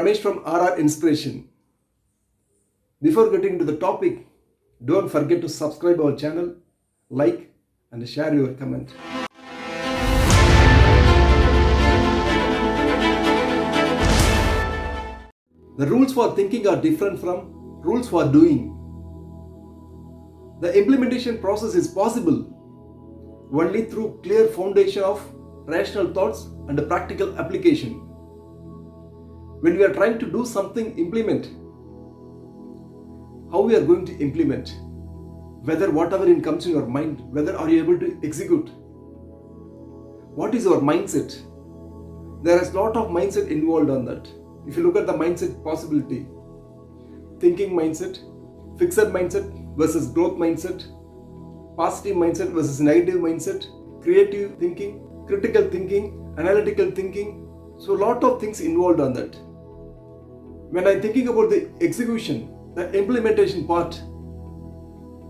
Ramesh from RR Inspiration. Before getting to the topic, don't forget to subscribe our channel, like and share your comment. The rules for thinking are different from rules for doing. The implementation process is possible only through clear foundation of rational thoughts and a practical application. When we are trying to do something, implement, how we are going to implement, whether whatever in comes in your mind, whether are you able to execute, what is your mindset? There is a lot of mindset involved on that. If you look at the mindset possibility, thinking mindset, fixed mindset versus growth mindset, positive mindset versus negative mindset, creative thinking, critical thinking, analytical thinking. So a lot of things involved on that. When I'm thinking about the execution, the implementation part,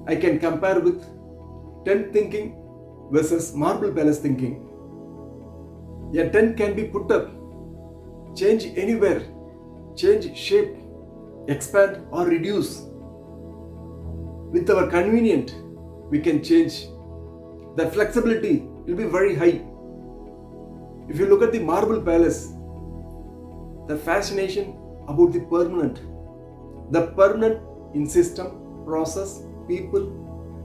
I can compare with tent thinking versus marble palace thinking. A tent can be put up, change anywhere, change shape, expand or reduce. With our convenient, we can change. The flexibility will be very high. If you look at the marble palace, the fascination about the permanent in system, process, people,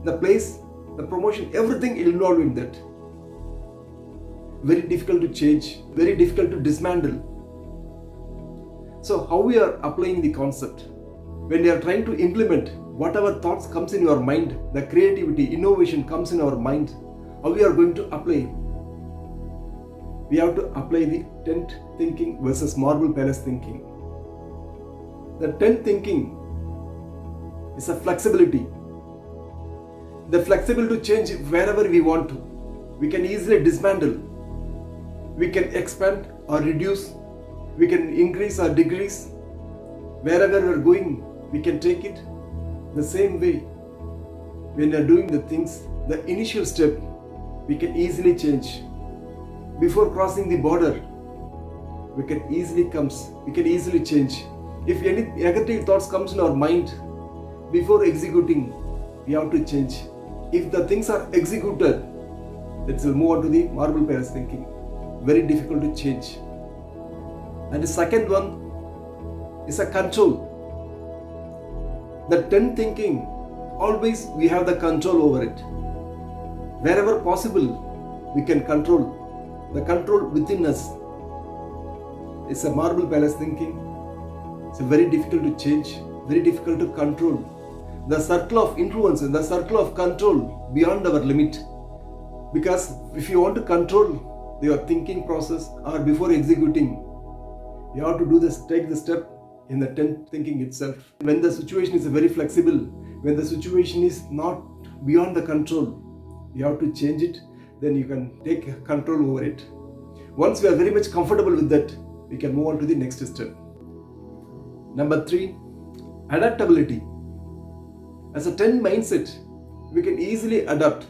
the place, the promotion, everything involved in that. Very difficult to change, very difficult to dismantle. So how we are applying the concept? When we are trying to implement, whatever thoughts comes in your mind, the creativity, innovation comes in our mind, how we are going to apply? We have to apply the tent thinking versus marble palace thinking. The tent thinking is a flexibility. The flexibility to change wherever we want to. We can easily dismantle. We can expand or reduce. We can increase or decrease. Wherever we are going, we can take it. The same way, when we are doing the things, the initial step, we can easily change. Before crossing the border, we can easily change. If any negative thoughts comes in our mind, before executing, we have to change. If the things are executed, let's move on to the marble palace thinking. Very difficult to change. And the second one is a control. The tent thinking, always we have the control over it. Wherever possible, we can control. The control within us is a marble palace thinking. It's very difficult to change, very difficult to control. The circle of influence and the circle of control beyond our limit. Because if you want to control your thinking process or before executing, you have to do this, take the step in the tent thinking itself. When the situation is very flexible, when the situation is not beyond the control, you have to change it, then you can take control over it. Once we are very much comfortable with that, we can move on to the next step. Number 3, adaptability. As a tent mindset, we can easily adapt.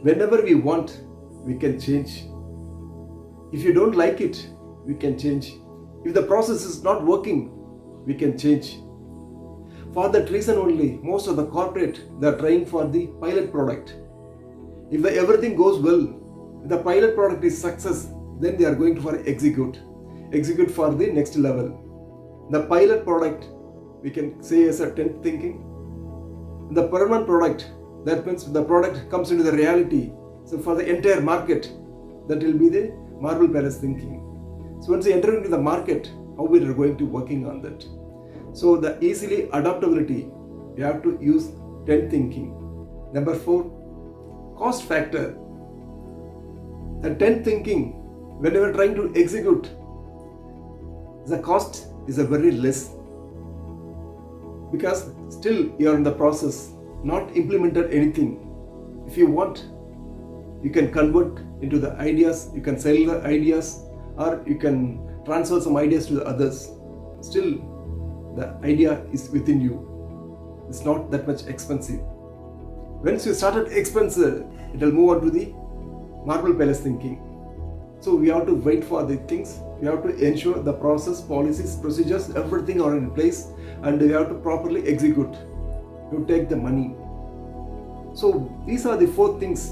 Whenever we want, we can change. If you don't like it, we can change. If the process is not working, we can change. For that reason only, most of the corporate, they are trying for the pilot product. If everything goes well, if the pilot product is success, then they are going to execute for the next level. The pilot product, we can say as a tent thinking. The permanent product, that means the product comes into the reality. So for the entire market, that will be the marble palace thinking. So once you enter into the market, how we are going to working on that. So the easily adaptability, we have to use tent thinking. Number 4, cost factor. The tent thinking, when we are trying to execute, the cost is a very less. Because still you are in the process, not implemented anything. If you want, you can convert into the ideas, you can sell the ideas, or you can transfer some ideas to the others. Still, the idea is within you. It's not that much expensive. Once you started expensive, it will move on to the marble palace thinking. So we have to wait for the things You have to ensure the process, policies, procedures, everything are in place, and you have to properly execute. You take the money. So these are the 4 things: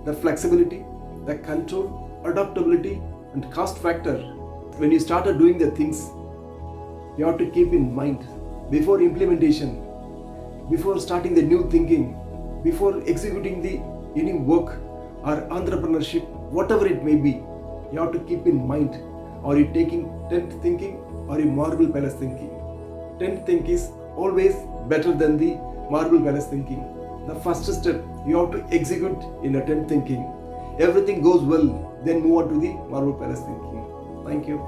the flexibility, the control, adaptability, and cost factor. When you started doing the things, you have to keep in mind before implementation, before starting the new thinking, before executing the any work or entrepreneurship, whatever it may be, you have to keep in mind: are you taking tent thinking or you marble palace thinking? Tent thinking is always better than the marble palace thinking. The first step, you have to execute in a tent thinking. Everything goes well, then move on to the marble palace thinking. Thank you.